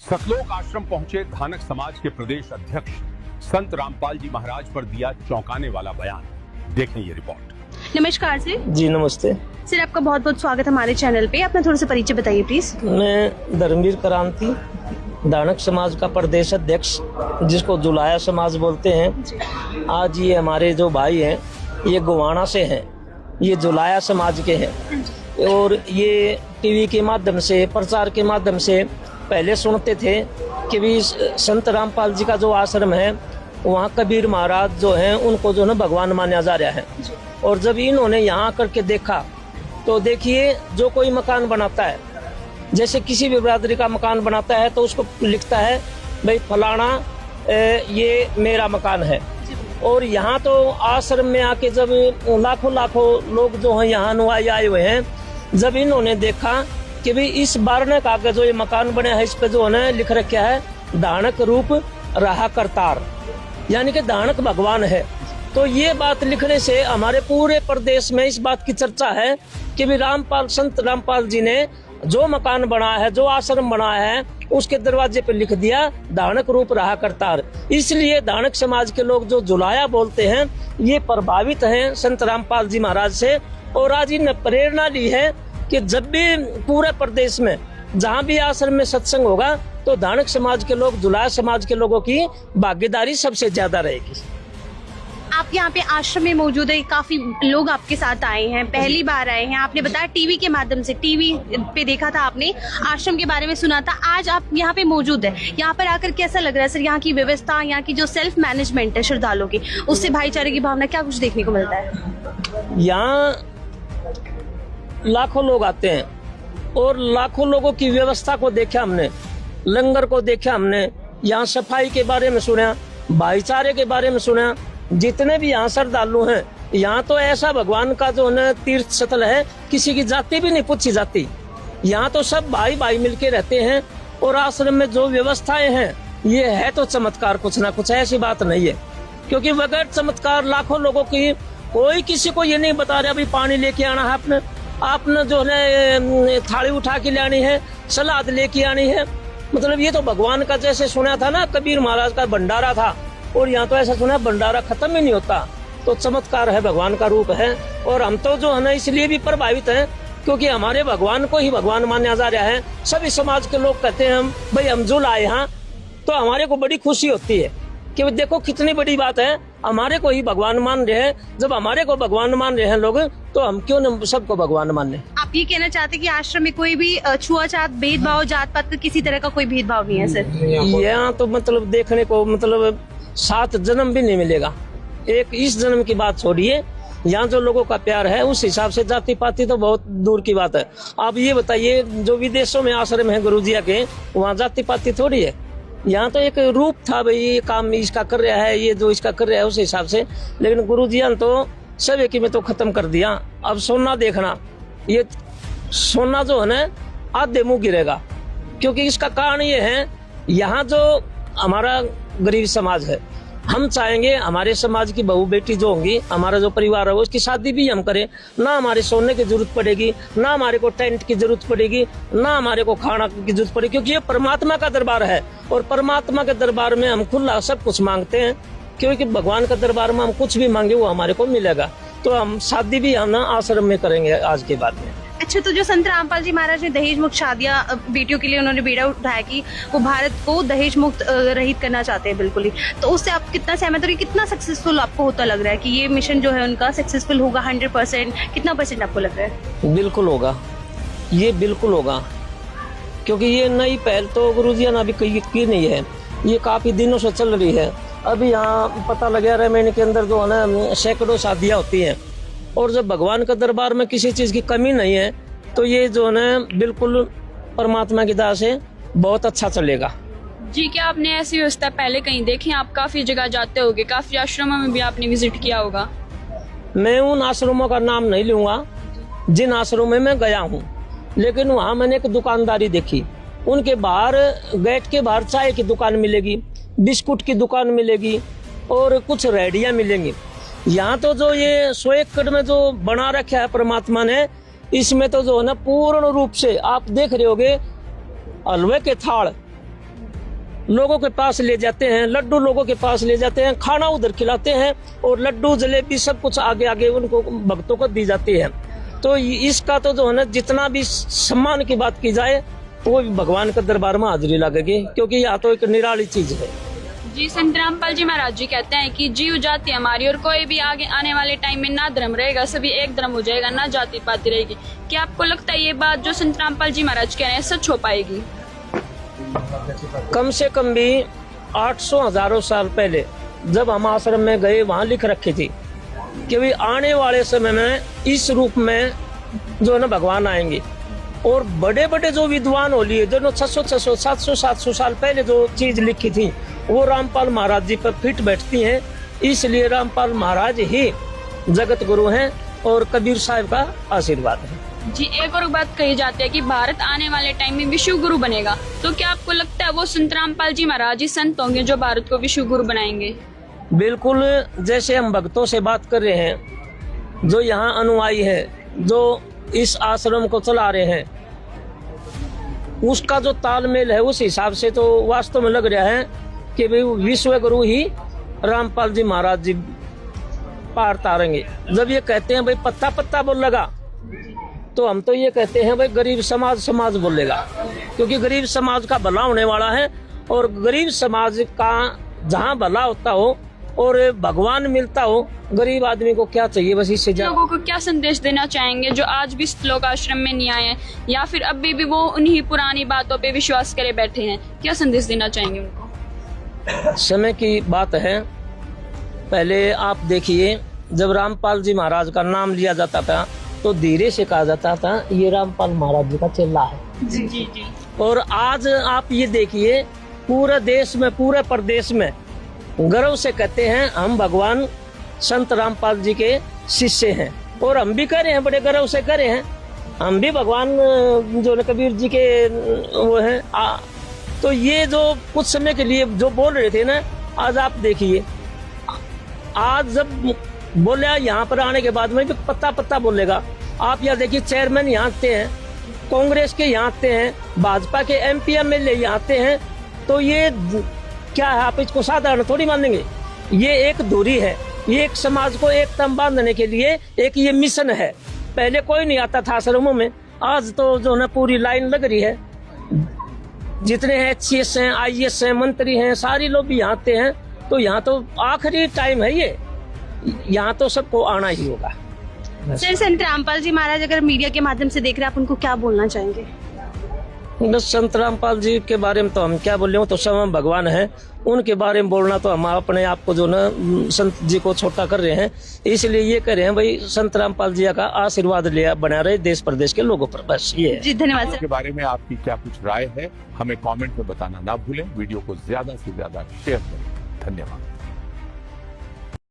सतलोक आश्रम पहुंचे धानक समाज के प्रदेश अध्यक्ष संत रामपाल जी महाराज पर दिया चौंकाने वाला बयान। देखें ये रिपोर्ट। नमस्कार सर। जी नमस्ते सर, आपका बहुत बहुत स्वागत हमारे चैनल पे। अपना थोड़ा सा परिचय बताइए प्लीज। मैं धर्मवीर क्रांति धानक समाज का प्रदेश अध्यक्ष, जिसको जुलाया समाज बोलते हैं। आज ये हमारे जो भाई हैं ये गोवाना से हैं, ये जुलाया समाज के हैं और ये टीवी के माध्यम से, प्रचार के माध्यम से पहले सुनते थे कि भी संत रामपाल जी का जो आश्रम है वहाँ कबीर महाराज जो हैं उनको जो है भगवान माना जा रहा है। और जब इन्होंने यहाँ करके देखा तो देखिए, जो कोई मकान बनाता है, जैसे किसी भी बिरादरी का मकान बनाता है तो उसको लिखता है भाई फलाना ये मेरा मकान है। और यहाँ तो आश्रम में आके जब लाखों लाखों लोग जो हैं यहाँ अनुयायी आए हुए हैं, जब इन्होंने देखा कि भी इस बारने का जो ये मकान बने है इस पे जो है लिख रखा है धानक रूप रहा करतार, यानी कि धानक भगवान है। तो ये बात लिखने से हमारे पूरे प्रदेश में इस बात की चर्चा है कि भी संत रामपाल जी ने जो मकान बनाया है, जो आश्रम बनाया है, उसके दरवाजे पे लिख दिया धानक रूप रहा करतार। इसलिए धानक समाज के लोग जो जुलाया बोलते हैं ये प्रभावित हैं संत रामपाल जी महाराज से। और आज इन्हें प्रेरणा ली है कि जब भी पूरे प्रदेश में जहाँ भी आश्रम में सत्संग होगा तो धानक समाज के लोग, जुलाया समाज के लोगों की भागीदारी सबसे ज्यादा रहेगी। आप यहाँ पे आश्रम में मौजूद है, काफी लोग आपके साथ आए हैं, पहली बार आए हैं। आपने बताया टीवी के माध्यम से, टीवी पे देखा था आपने, आश्रम के बारे में सुना था। आज आप यहाँ पे मौजूद है, यहाँ पर आकर कैसा लग रहा है सर? यहाँ की व्यवस्था, यहाँ की जो सेल्फ मैनेजमेंट है श्रद्धालुओं की, उससे भाईचारे की भावना, क्या कुछ देखने को मिलता है? यहाँ लाखों लोग आते हैं और लाखों लोगों की व्यवस्था को देखा हमने, लंगर को देखा हमने, यहाँ सफाई के बारे में सुना, भाईचारे के बारे में सुना। जितने भी यहाँ श्रद्धालु हैं, यहाँ तो ऐसा भगवान का जो है तीर्थ स्थल है, किसी की जाति भी नहीं पूछी जाती। यहाँ तो सब भाई भाई मिलके रहते हैं। और आश्रम में जो व्यवस्थाएं हैं ये है तो चमत्कार, कुछ ना कुछ, ऐसी बात नहीं है। क्योंकि बगैर चमत्कार लाखों लोगों की, कोई किसी को ये नहीं बता रहा अभी पानी लेके आना है, आपने जो है थाली उठा के लानी है, सलाद लेके आनी है। मतलब ये तो भगवान का, जैसे सुना था ना कबीर महाराज का भंडारा था, और यहाँ तो ऐसा सुना भंडारा खत्म ही नहीं होता। तो चमत्कार है, भगवान का रूप है। और हम तो जो है ना इसलिए भी प्रभावित हैं क्योंकि हमारे भगवान को ही भगवान माना जा रहा है। सभी समाज के लोग कहते हैं हम भाई हम जुल आए यहाँ, तो हमारे को बड़ी खुशी होती है कि देखो कितनी बड़ी बात है, हमारे को ही भगवान मान रहे हैं। जब हमारे को भगवान मान रहे हैं लोग, तो हम क्यों न सबको भगवान मान ले। आप ये कहना चाहते हैं कि आश्रम में कोई भी छुआछात, भेदभाव, जात पात का किसी तरह का कोई भेदभाव नहीं है सर? यहाँ तो मतलब देखने को मतलब 7 जन्म भी नहीं मिलेगा। एक इस जन्म की बात छोड़िए, यहाँ जो लोगों का प्यार है उस हिसाब से जाति पाति तो बहुत दूर की बात है। आप ये बताइए, जो विदेशों में आश्रम है गुरुजिया के, वहाँ जाति पाति थोड़ी है। यहाँ तो एक रूप था भाई, ये काम इसका कर रहा है, ये जो इसका कर रहा है उस हिसाब से। लेकिन गुरुजिया ने तो सब एक में तो खत्म कर दिया। अब सोना देखना, ये सोना जो है ना आधे मुंह गिरेगा। क्योंकि इसका कारण ये है, यहाँ जो हमारा गरीब समाज है, हम चाहेंगे हमारे समाज की बहू बेटी जो होंगी, हमारा जो परिवार है उसकी शादी भी हम करें, ना हमारे सोने की जरूरत पड़ेगी, ना हमारे को टेंट की जरूरत पड़ेगी, ना हमारे को खाना की जरूरत पड़ेगी। क्योंकि ये परमात्मा का दरबार है और परमात्मा के दरबार में हम खुला सब कुछ मांगते हैं। क्योंकि भगवान का दरबार में हम कुछ भी मांगे वो हमारे को मिलेगा। तो हम शादी भी हम ना आश्रम में करेंगे आज के बाद में। अच्छा, तो जो संत रामपाल जी महाराज ने दहेज मुक्त शादियां बेटियों के लिए उन्होंने बेड़ा उठाया कि वो भारत को दहेज मुक्त रहित करना चाहते हैं बिल्कुल ही, तो उससे आप कितना सहमत हो? कितना सक्सेसफुल आपको होता लग रहा है कि ये मिशन जो है उनका सक्सेसफुल होगा? 100%, कितना % आपको लग रहा है? बिल्कुल होगा, ये बिल्कुल होगा। क्योंकि ये नई पहल तो गुरुजी ने अभी की नहीं है, ये काफी दिनों से चल रही है। अभी यहाँ पता लगा रहा महीने के अंदर जो है ना सैकड़ों शादियाँ होती हैं। और जब भगवान का दरबार में किसी चीज की कमी नहीं है तो ये जो है बिल्कुल परमात्मा की दया से बहुत अच्छा चलेगा। जी, क्या आपने ऐसी व्यवस्था पहले कहीं देखी? आप काफी जगह जाते होगे, काफी आश्रमों में भी आपने विजिट किया होगा। मैं उन आश्रमों का नाम नहीं लूंगा जिन आश्रमों में मैं गया हूँ, लेकिन वहाँ मैंने एक दुकानदारी देखी। उनके बाहर, गेट के बाहर चाय की दुकान मिलेगी, बिस्कुट की दुकान मिलेगी और कुछ रेहड़ियाँ मिलेंगी। यहाँ तो जो ये 100 एकड़ में जो बना रखा है परमात्मा ने, इसमें तो जो है ना पूर्ण रूप से आप देख रहे होगे हलवे के थाल लोगों के पास ले जाते हैं, लड्डू लोगों के पास ले जाते हैं, खाना उधर खिलाते हैं और लड्डू जलेबी सब कुछ आगे आगे उनको भक्तों को दी जाती है। तो इसका तो जो है ना, जितना भी सम्मान की बात की जाए वो भी भगवान के दरबार में हाजिरी लगेगी, क्योंकि यहाँ तो एक निराली चीज है। जी, संत रामपाल जी महाराज जी कहते हैं कि जीव जाति हमारी और कोई भी आगे आने वाले टाइम में ना धर्म रहेगा, सभी एक धर्म हो जाएगा, ना जाति पाति रहेगी। क्या आपको लगता है ये बात जो संत रामपाल जी महाराज कह रहे हैं सच हो पाएगी? कम से कम भी 800 हजारों साल पहले जब हम आश्रम में गए, वहाँ लिख रखी थी कि भी आने वाले समय में इस रूप में जो है ना भगवान आएंगे। और बड़े बड़े जो विद्वान हो लिए, जो 600 700 साल पहले जो चीज लिखी थी वो रामपाल महाराज जी पर फिट बैठती हैं। इसलिए रामपाल महाराज ही जगत गुरु हैं और कबीर साहब का आशीर्वाद है। जी, एक और बात कही जाती है कि भारत आने वाले टाइम में विश्व गुरु बनेगा, तो क्या आपको लगता है वो संत रामपाल जी महाराज ही संत होंगे जो भारत को विश्व गुरु बनाएंगे? बिल्कुल, जैसे हम भक्तों से बात कर रहे हैं, जो यहाँ अनुयायी है, जो इस आश्रम को चला रहे हैं, उसका जो तालमेल है उस हिसाब से तो वास्तव में लग रहा है कि भाई विश्व गुरु ही रामपाल जी महाराज जी पार तारेंगे। जब ये कहते हैं भाई पत्ता पत्ता बोलेगा, तो हम तो ये कहते हैं भाई गरीब समाज बोलेगा, क्योंकि गरीब समाज का भला होने वाला है। और गरीब समाज का जहाँ भला होता हो और भगवान मिलता हो, गरीब आदमी को क्या चाहिए बस इससे लोगों को क्या संदेश देना चाहेंगे जो आज भी श्लोक आश्रम में नहीं आए हैं, या फिर अभी भी वो उन्हीं पुरानी बातों पे विश्वास करे बैठे हैं? क्या संदेश देना चाहेंगे उनको? समय की बात है। पहले आप देखिए, जब रामपाल जी महाराज का नाम लिया जाता था तो धीरे से कहा जाता था ये रामपाल महाराज जी का चेला है। जी जी जी। और आज आप ये देखिए, पूरे देश में, पूरे प्रदेश में गर्व से कहते हैं हम भगवान संत रामपाल जी के शिष्य हैं। और हम भी कह रहे हैं, बड़े गर्व से कह रहे हैं, हम भी भगवान जो कबीर जी के वो हैं। तो ये जो कुछ समय के लिए जो बोल रहे थे ना, आज आप देखिए, आज जब बोले यहाँ पर आने के बाद में भी पत्ता पत्ता बोलेगा। आप यहाँ देखिए, चेयरमैन यहाँ आते हैं, कांग्रेस के यहाँ आते हैं, भाजपा के MP MLA यहाँ आते हैं। तो ये क्या है, आप इसको साधारण थोड़ी मानेंगे। ये एक दूरी है, ये एक समाज को एकता बांधने के लिए एक ये मिशन है। पहले कोई नहीं आता था आश्रमों में, आज तो जो है पूरी लाइन लग रही है। जितने हैं HCS हैं, IAS हैं, मंत्री हैं, सारे लोग भी यहाँ आते हैं। तो यहाँ तो आखिरी टाइम है ये, यहाँ तो सबको आना ही होगा। सर, संत रामपाल जी महाराज अगर मीडिया के माध्यम से देख रहे हैं, आप उनको क्या बोलना चाहेंगे? बस संत रामपाल जी के बारे में तो हम क्या बोले, तो सब भगवान है, उनके बारे में बोलना तो हम अपने आप को जो ना संत जी को छोटा कर रहे हैं। इसलिए ये कह रहे हैं भाई संत रामपाल जी का आशीर्वाद लिया बना रहे देश प्रदेश के लोगों पर, बस ये है। जी, धन्यवाद सर। के बारे में आपकी क्या कुछ राय है, हमें कमेंट में बताना ना भूलें। वीडियो को ज्यादा से ज्यादा शेयर करें। धन्यवाद।